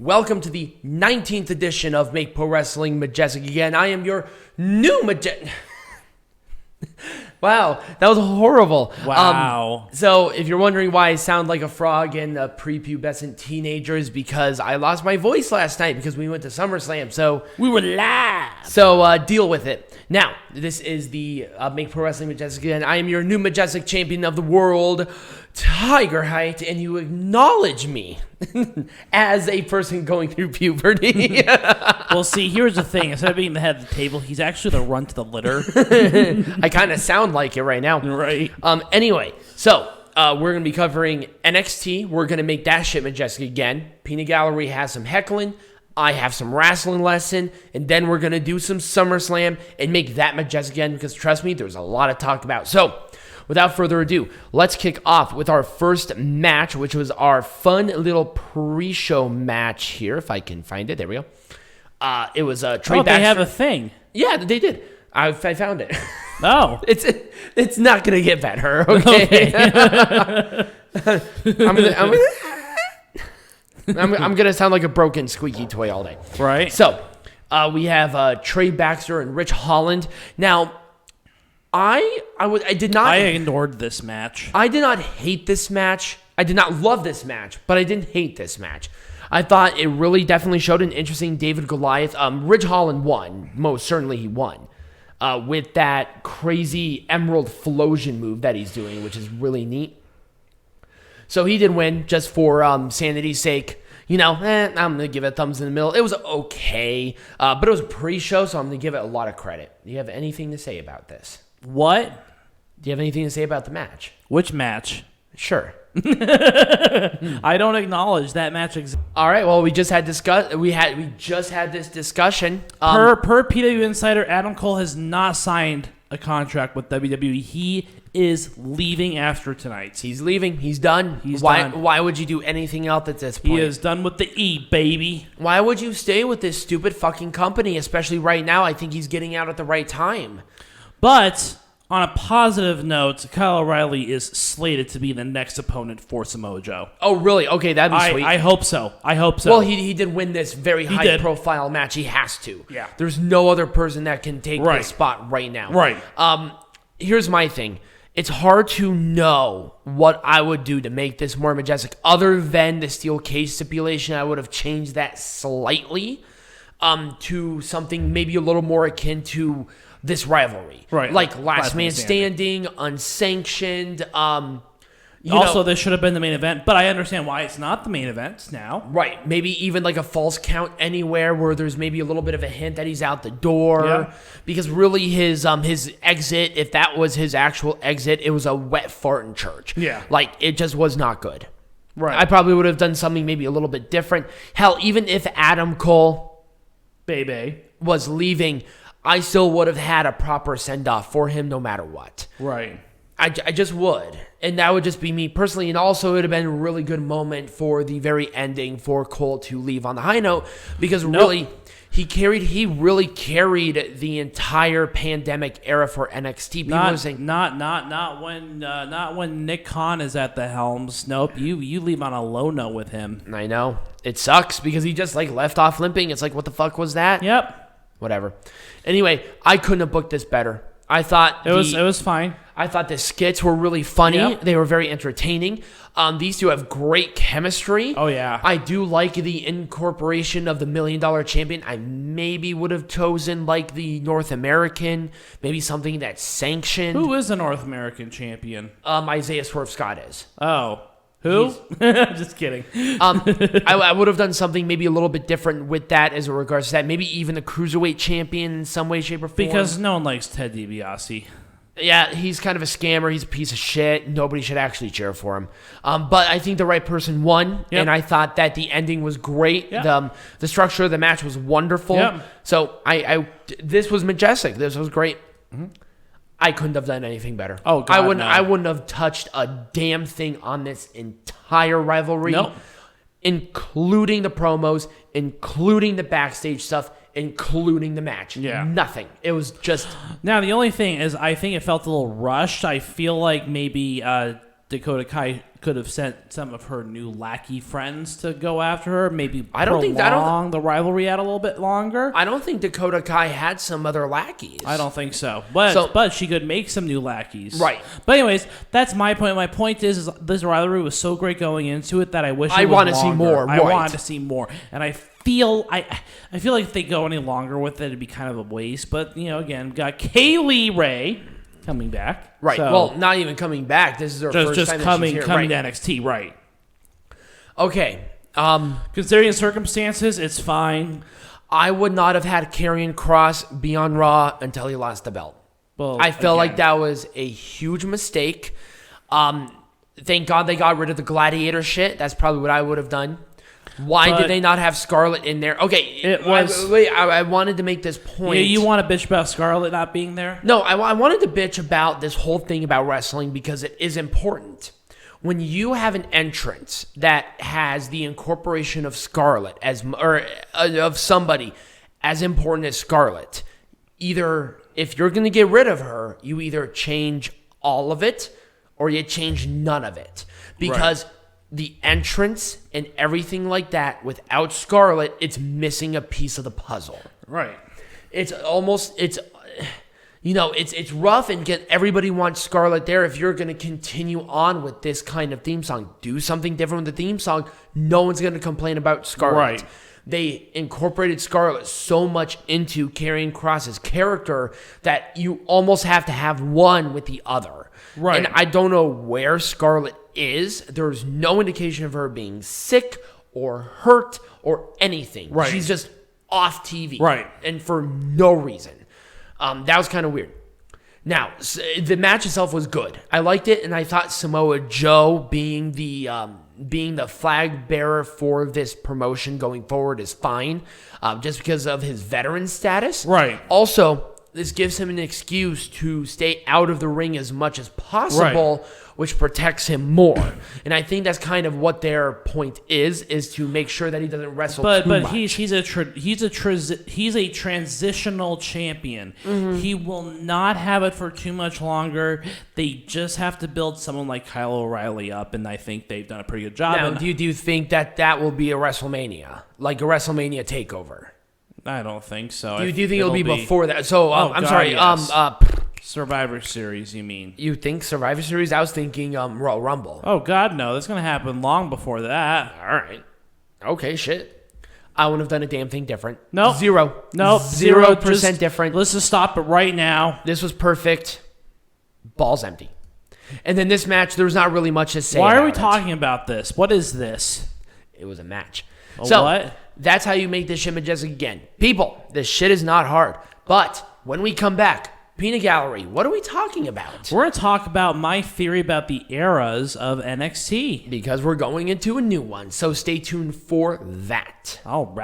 Welcome to the 19th edition of Make Pro Wrestling Majestic Again. I am your new Majestic. Wow, that was horrible. Wow. So if you're wondering why I sound like a frog and a prepubescent teenager, is because I lost my voice last night because we went to SummerSlam. So we were live. So deal with it. Now, this is the Make Pro Wrestling Majestic Again. I am your new Majestic Champion of the world, Tiger Height, and you acknowledge me as a person going through puberty. Well, see, here's the thing. Instead of being the head of the table, he's actually the runt of the litter. I kind of sound like it right now. Right. Anyway, so we're going to be covering NXT. We're going to make that shit majestic again. Peanut Gallery has some heckling. I have some wrestling lesson. And then we're going to do some SummerSlam and make that majestic again because, trust me, there's a lot to talk about. So, without further ado, let's kick off with our first match, which was our fun little pre-show match here, if I can find it. There we go. It was Trey Baxter. They have a thing. Yeah, they did. I found it. Oh. It's not going to get better, okay? I'm gonna sound like a broken squeaky toy all day. Right. So, we have Trey Baxter and Rich Holland. Now, I ignored this match. I did not hate this match. I did not love this match, but I didn't hate this match. I thought it really definitely showed an interesting David Goliath. Rich Holland won. Most certainly he won. With that crazy Emerald Flosion move that he's doing, which is really neat. So he did win just for sanity's sake. You know, I'm going to give it a thumbs in the middle. It was okay, but it was a pre-show, so I'm going to give it a lot of credit. Do you have anything to say about this? What? Do you have anything to say about the match? Which match? Sure. I don't acknowledge that match. All right. Well, we just had this discussion. Per PW Insider, Adam Cole has not signed a contract with WWE. He is leaving after tonight. He's leaving. He's done. Done. Why would you do anything else at this point? He is done with the E, baby. Why would you stay with this stupid fucking company, especially right now? I think he's getting out at the right time. But on a positive note, Kyle O'Reilly is slated to be the next opponent for Samoa Joe. Oh, really? Okay, that'd be sweet. I hope so. Well, he did win this very high-profile match. He has to. Yeah. There's no other person that can take this spot right now. Right. Here's my thing. It's hard to know what I would do to make this more majestic. Other than the steel cage stipulation, I would have changed that slightly to something maybe a little more akin to this rivalry. Right. Like last man standing, unsanctioned. This should have been the main event, but I understand why it's not the main event now. Right. Maybe even like a false count anywhere where there's maybe a little bit of a hint that he's out the door. Yeah. Because really his exit, if that was his actual exit, it was a wet fart in church. Yeah. Like, it just was not good. Right. I probably would have done something maybe a little bit different. Hell, even if Adam Cole was leaving, I still would have had a proper send-off for him no matter what. Right. I just would. And that would just be me personally. And also it would have been a really good moment for the very ending for Cole to leave on the high note. Because really, he really carried the entire pandemic era for NXT. Not when Nick Khan is at the helms. Nope. You leave on a low note with him. I know. It sucks because he just left off limping. It's like, what the fuck was that? Yep. Whatever. Anyway, I couldn't have booked this better. I thought it was fine. I thought the skits were really funny. Yep. They were very entertaining. These two have great chemistry. Oh, yeah. I do like the incorporation of the $1 Million Champion. I maybe would have chosen the North American, maybe something that's sanctioned. Who is the North American champion? Isaiah Swerve Scott is. Oh. Who? Just kidding. I would have done something maybe a little bit different with that as regards to that. Maybe even a Cruiserweight Champion in some way, shape, or form. Because no one likes Ted DiBiase. Yeah, he's kind of a scammer. He's a piece of shit. Nobody should actually cheer for him. But I think the right person won, and I thought that the ending was great. Yep. The structure of the match was wonderful. Yep. So this was majestic. This was great. Mm-hmm. I couldn't have done anything better. Oh, God, I wouldn't have touched a damn thing on this entire rivalry, including the promos, including the backstage stuff, including the match. Yeah. Nothing. It was just... Now, the only thing is I think it felt a little rushed. I feel like maybe Dakota Kai could have sent some of her new lackey friends to go after her. Maybe prolong the rivalry out a little bit longer. I don't think Dakota Kai had some other lackeys. I don't think so. But she could make some new lackeys. Right. But anyways, that's my point. My point is this rivalry was so great going into it that I wish I want to see more. I wanted to see more. And I feel like if they go any longer with it, it'd be kind of a waste. But, again, got Kaylee Ray coming back. Right. So Well, not even coming back. This is her first time coming that she's here. to NXT, right. Okay. Considering the circumstances, it's fine. I would not have had Karrion Kross be on Raw until he lost the belt. Well, I felt like that was a huge mistake. Thank God they got rid of the gladiator shit. That's probably what I would have done. Why did they not have Scarlett in there? Okay, I wanted to make this point. Yeah, you want to bitch about Scarlett not being there? No, I wanted to bitch about this whole thing about wrestling because it is important. When you have an entrance that has the incorporation of Scarlett of somebody as important as Scarlett, either if you're going to get rid of her, you either change all of it or you change none of it. Because the entrance and everything like that, without Scarlett, it's missing a piece of the puzzle. Right. It's rough and everybody wants Scarlett there. If you're going to continue on with this kind of theme song, do something different with the theme song. No one's going to complain about Scarlett. Right. They incorporated Scarlett so much into Karrion Kross's character that you almost have to have one with the other. Right. And I don't know where Scarlett is. There's no indication of her being sick or hurt or anything. Right. She's just off TV. Right. And for no reason. That was kind of weird. Now, the match itself was good. I liked it, and I thought Samoa Joe being the flag bearer for this promotion going forward is fine, just because of his veteran status. Right. Also, this gives him an excuse to stay out of the ring as much as possible, which protects him more. And I think that's kind of what their point is to make sure that he doesn't wrestle too much. But he's a transitional champion. Mm-hmm. He will not have it for too much longer. They just have to build someone like Kyle O'Reilly up, and I think they've done a pretty good job. Now, do you think that will be a WrestleMania, like a WrestleMania takeover? I don't think so. Do you think it'll be before that? So I'm sorry. Yes. Survivor Series, you mean? You think Survivor Series? I was thinking Royal Rumble. Oh God, no! That's gonna happen long before that. All right. Okay, shit. I wouldn't have done a damn thing different. Nope. Zero. Nope. 0% different. Let's just stop it right now. This was perfect. Balls empty. And then this match, there was not really much to say. Why are we talking about this? What is this? It was a match. What? That's how you make this shit majestic again. People, this shit is not hard. But when we come back, Peanut Gallery, what are we talking about? We're going to talk about my theory about the eras of NXT. Because we're going into a new one. So stay tuned for that. All right.